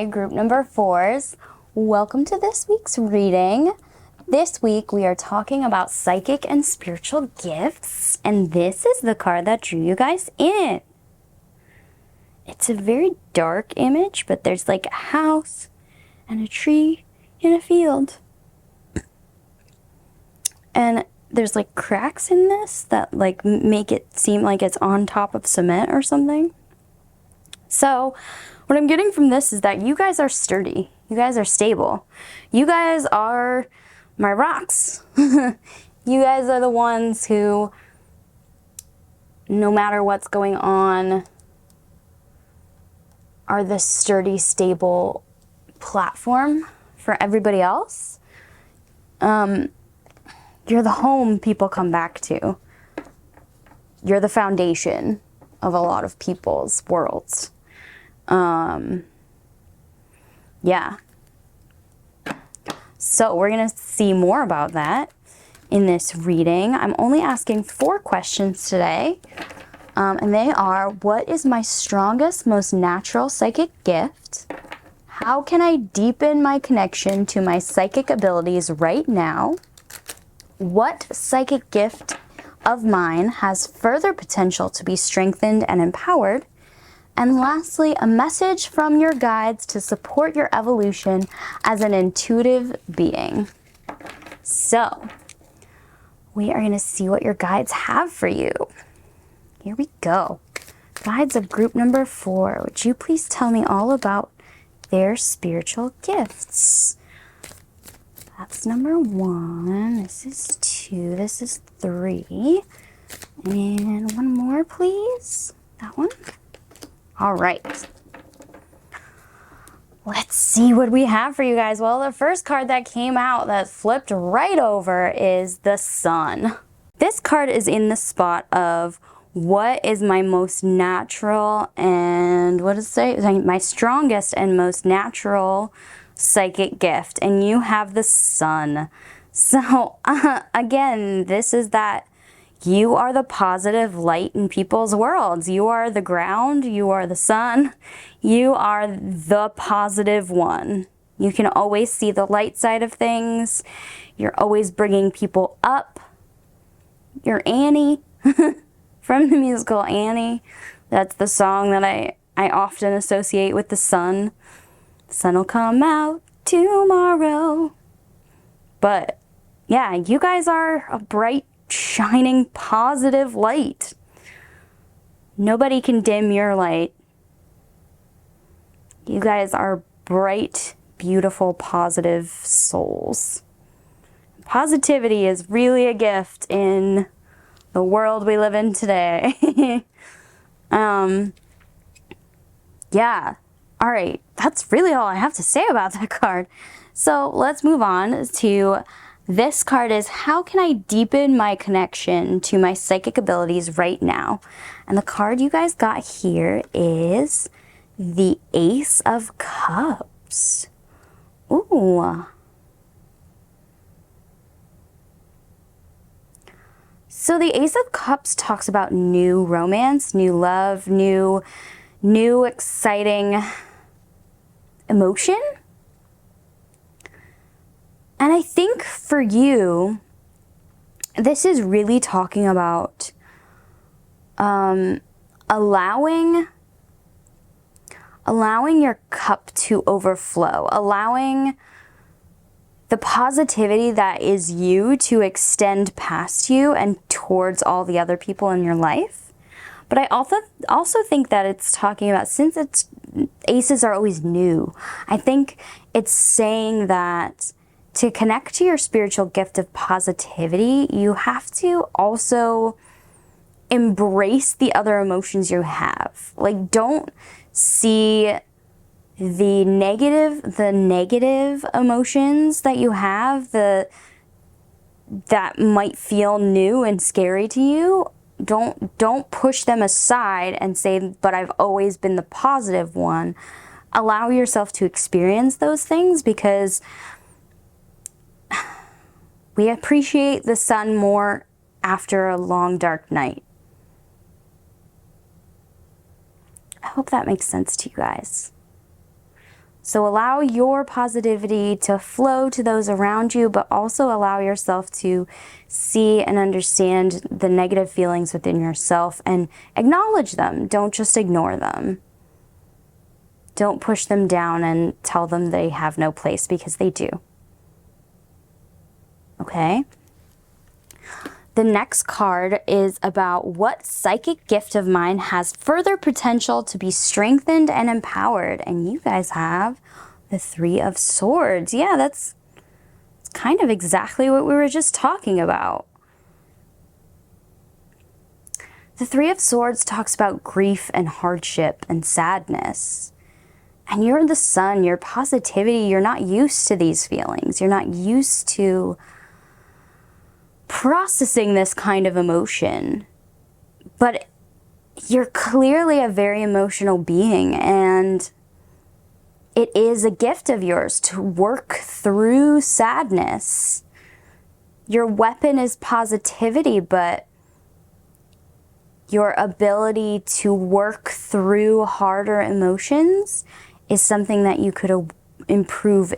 Hi, group number 4s. Welcome to this week's reading. This week we are talking about psychic and spiritual gifts, and this is the card that drew you guys in. It's a very dark image, but there's like a house and a tree in a field. And there's like cracks in this that like make it seem like it's on top of cement or something. So what I'm getting from this is that you guys are sturdy. You guys are stable. You guys are my rocks. You guys are the ones who, no matter what's going on, are the sturdy, stable platform for everybody else. You're the home people come back to. You're the foundation of a lot of people's worlds. Yeah. So we're going to see more about that in this reading. I'm only asking 4 questions today. And they are, what is my strongest, most natural psychic gift? How can I deepen my connection to my psychic abilities right now? What psychic gift of mine has further potential to be strengthened and empowered? And lastly, a message from your guides to support your evolution as an intuitive being. So, we are going to see what your guides have for you. Here we go. Guides of group number 4. Would you please tell me all about their spiritual gifts? That's number 1. This is 2. This is 3. And one more, please. That one. All right. Let's see what we have for you guys. Well, the first card that came out that flipped right over is the Sun. This card is in the spot of what is my most natural and what does it say? My strongest and most natural psychic gift. And you have the Sun. So again, this is that you are the positive light in people's worlds. You are the ground. You are the sun. You are the positive one. You can always see the light side of things. You're always bringing people up. You're Annie from the musical Annie. That's the song that I often associate with the sun. The sun will come out tomorrow. But yeah, you guys are a bright, shining positive light. Nobody can dim your light. You guys are bright, beautiful, positive souls. Positivity is really a gift in the world we live in today. Yeah. All right. That's really all I have to say about that card. So let's move on to this card is, how can I deepen my connection to my psychic abilities right now? And the card you guys got here is the Ace of Cups. Ooh. So the Ace of Cups talks about new romance, new love, new exciting emotion. And I think for you, this is really talking about allowing your cup to overflow, allowing the positivity that is you to extend past you and towards all the other people in your life. But I also think that it's talking about, since aces are always new, I think it's saying that to connect to your spiritual gift of positivity, you have to also embrace the other emotions you have. Like, don't see the negative emotions that you have, that might feel new and scary to you. Don't push them aside and say, but I've always been the positive one. Allow yourself to experience those things, because we appreciate the sun more after a long, dark night. I hope that makes sense to you guys. So allow your positivity to flow to those around you, but also allow yourself to see and understand the negative feelings within yourself and acknowledge them. Don't just ignore them. Don't push them down and tell them they have no place, because they do. Okay? The next card is about what psychic gift of mine has further potential to be strengthened and empowered. And you guys have the Three of Swords. Yeah, that's kind of exactly what we were just talking about. The Three of Swords talks about grief and hardship and sadness. And you're the sun, your positivity, you're not used to these feelings. You're not used to processing this kind of emotion. But you're clearly a very emotional being, and it is a gift of yours to work through sadness. Your weapon is positivity, but your ability to work through harder emotions is something that you could improve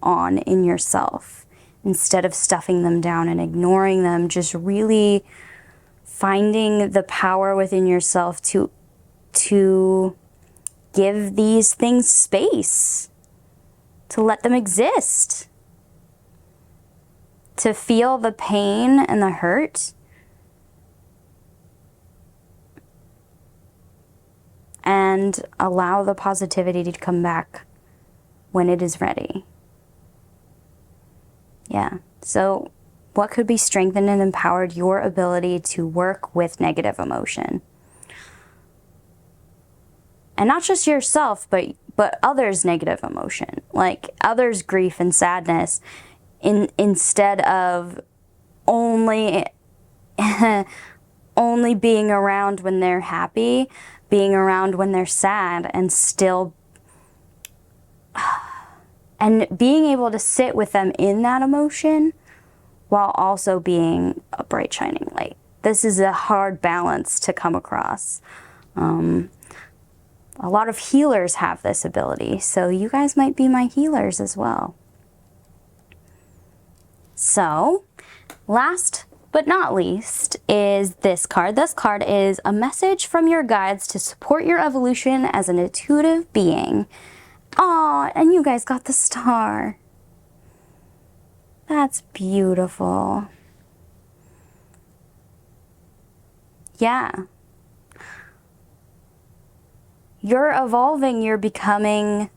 on in yourself. Instead of stuffing them down and ignoring them, just really finding the power within yourself to give these things space, to let them exist, to feel the pain and the hurt, and allow the positivity to come back when it is ready. Yeah, so what could be strengthened and empowered? Your ability to work with negative emotion. And not just yourself, but others' negative emotion, like others' grief and sadness, instead of only only being around when they're happy, being around when they're sad, and still and being able to sit with them in that emotion while also being a bright shining light. This is a hard balance to come across. A lot of healers have this ability, so you guys might be my healers as well. So, last but not least is this card. This card is a message from your guides to support your evolution as an intuitive being. Aw, and you guys got the star. That's beautiful. Yeah. You're evolving, you're becoming,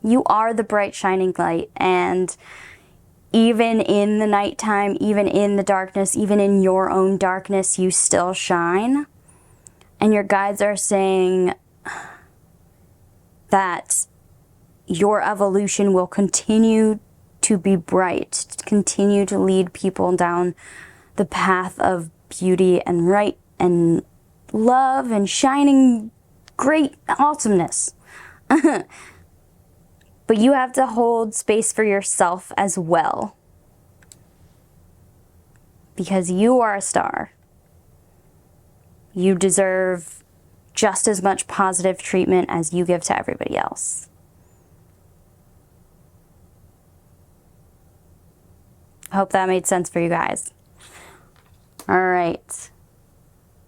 you are the bright shining light, and even in the nighttime, even in the darkness, even in your own darkness, you still shine. And your guides are saying that your evolution will continue to be bright, continue to lead people down the path of beauty and right and love and shining great awesomeness. But you have to hold space for yourself as well, because you are a star. You deserve just as much positive treatment as you give to everybody else. I hope that made sense for you guys. All right.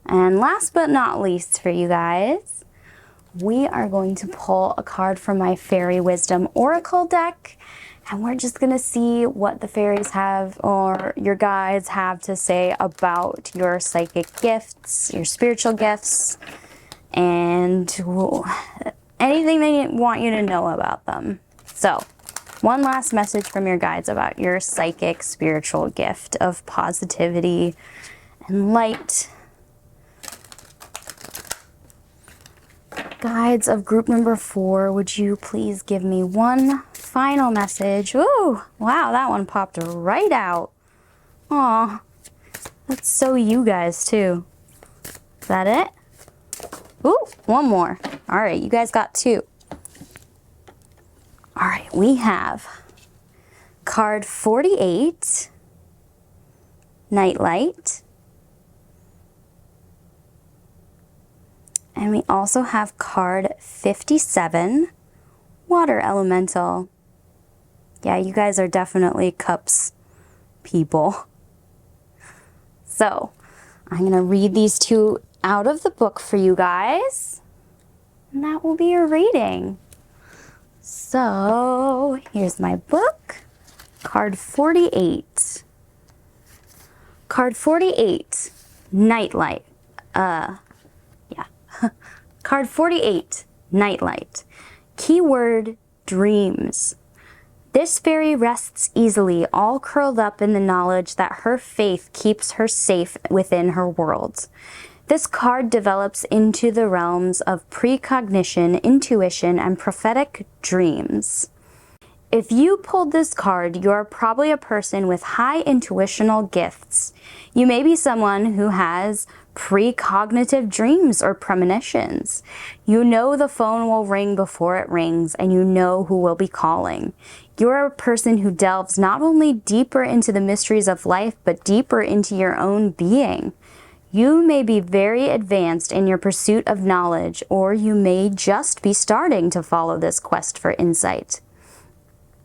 And last but not least for you guys, we are going to pull a card from my Fairy Wisdom Oracle deck, and we're just going to see what the fairies have, or your guides have, to say about your psychic gifts, your spiritual gifts, and anything they want you to know about them. So, one last message from your guides about your psychic spiritual gift of positivity and light. Guides of group number 4, would you please give me one final message? Ooh, wow, that one popped right out. Aw, that's so you guys too. Is that it? Ooh, one more. All right, you guys got 2. All right, we have card 48, Nightlight. And we also have card 57, Water elemental. Yeah, you guys are definitely cups people. So, I'm going to read these two out of the book for you guys. And that will be your reading. So, here's my book. Card 48. Card 48, Nightlight. Card 48, Nightlight. Keyword, dreams. This fairy rests easily, all curled up in the knowledge that her faith keeps her safe within her world. This card develops into the realms of precognition, intuition, and prophetic dreams. If you pulled this card, you're probably a person with high intuitional gifts. You may be someone who has precognitive dreams or premonitions. You know the phone will ring before it rings, and you know who will be calling. You're a person who delves not only deeper into the mysteries of life, but deeper into your own being. You may be very advanced in your pursuit of knowledge, or you may just be starting to follow this quest for insight.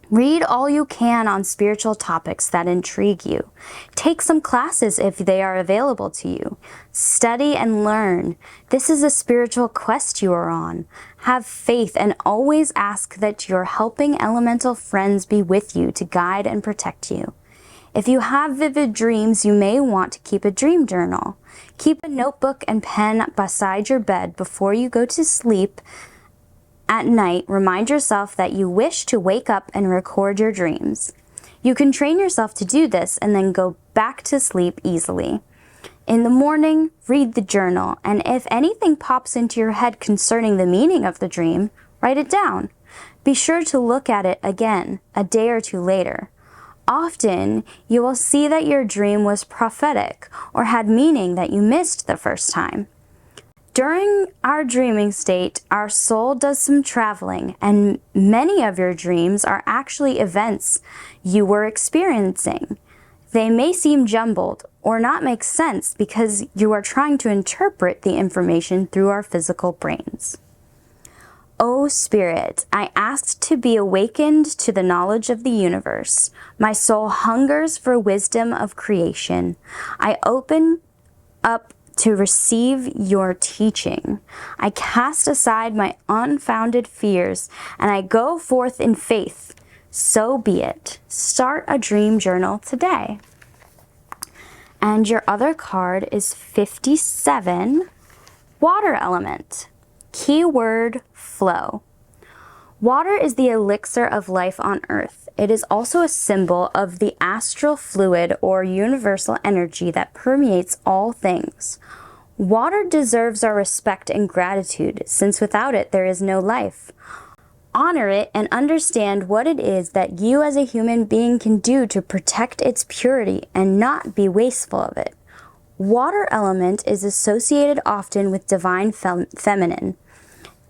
Read all you can on spiritual topics that intrigue you. Take some classes if they are available to you. Study and learn. This is a spiritual quest you are on. Have faith and always ask that your helping elemental friends be with you to guide and protect you. If you have vivid dreams, you may want to keep a dream journal. Keep a notebook and pen beside your bed before you go to sleep. At night, remind yourself that you wish to wake up and record your dreams. You can train yourself to do this and then go back to sleep easily. In the morning, read the journal, and if anything pops into your head concerning the meaning of the dream, write it down. Be sure to look at it again a day or two later. Often, you will see that your dream was prophetic or had meaning that you missed the first time. During our dreaming state, our soul does some traveling, and many of your dreams are actually events you were experiencing. They may seem jumbled or not make sense because you are trying to interpret the information through our physical brains. O Spirit, I asked to be awakened to the knowledge of the universe. My soul hungers for wisdom of creation. I open up to receive your teaching. I cast aside my unfounded fears, and I go forth in faith. So be it. Start a dream journal today. And your other card is 57, Water Element. Keyword, flow. Water is the elixir of life on Earth. It is also a symbol of the astral fluid or universal energy that permeates all things. Water deserves our respect and gratitude, since without it there is no life. Honor it and understand what it is that you as a human being can do to protect its purity and not be wasteful of it. Water element is associated often with divine feminine.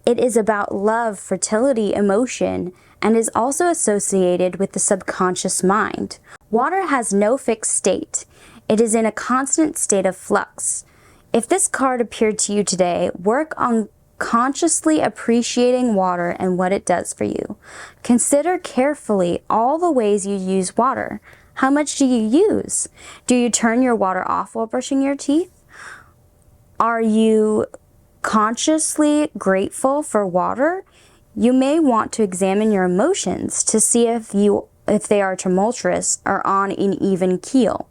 It is about love, fertility, emotion, and is also associated with the subconscious mind. Water has no fixed state. It is in a constant state of flux. If this card appeared to you today, work on consciously appreciating water and what it does for you. Consider carefully all the ways you use water. How much do you use? Do you turn your water off while brushing your teeth? Are you consciously grateful for water? You may want to examine your emotions to see if they are tumultuous or on an even keel.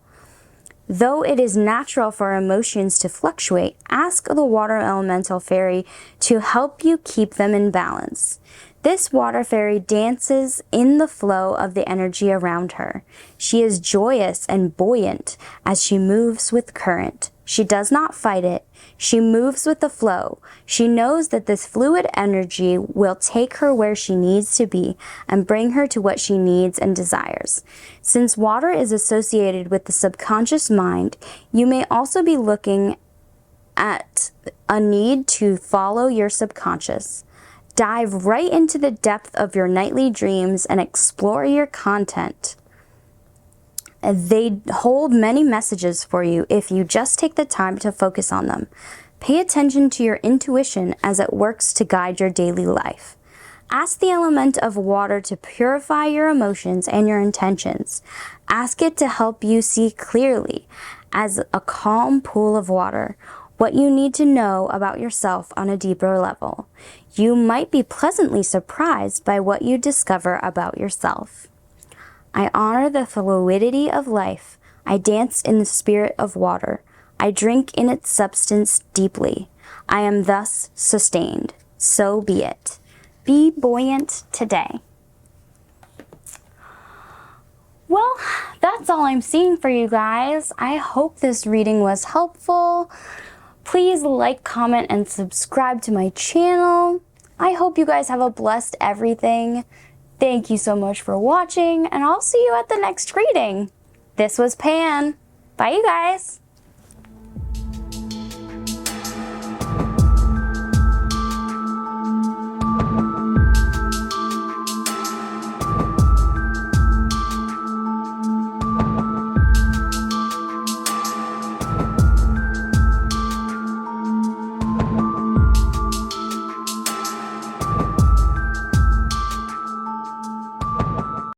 Though it is natural for our emotions to fluctuate, ask the water elemental fairy to help you keep them in balance. This water fairy dances in the flow of the energy around her. She is joyous and buoyant as she moves with current. She does not fight it. She moves with the flow. She knows that this fluid energy will take her where she needs to be and bring her to what she needs and desires. Since water is associated with the subconscious mind, you may also be looking at a need to follow your subconscious. Dive right into the depth of your nightly dreams and explore your content. They hold many messages for you if you just take the time to focus on them. Pay attention to your intuition as it works to guide your daily life. Ask the element of water to purify your emotions and your intentions. Ask it to help you see clearly, as a calm pool of water, what you need to know about yourself on a deeper level. You might be pleasantly surprised by what you discover about yourself. I honor the fluidity of life. I dance in the spirit of water. I drink in its substance deeply. I am thus sustained. So be it. Be buoyant today. Well, that's all I'm seeing for you guys. I hope this reading was helpful. Please like, comment, and subscribe to my channel. I hope you guys have a blessed everything. Thank you so much for watching, and I'll see you at the next reading. This was Pan. Bye, you guys.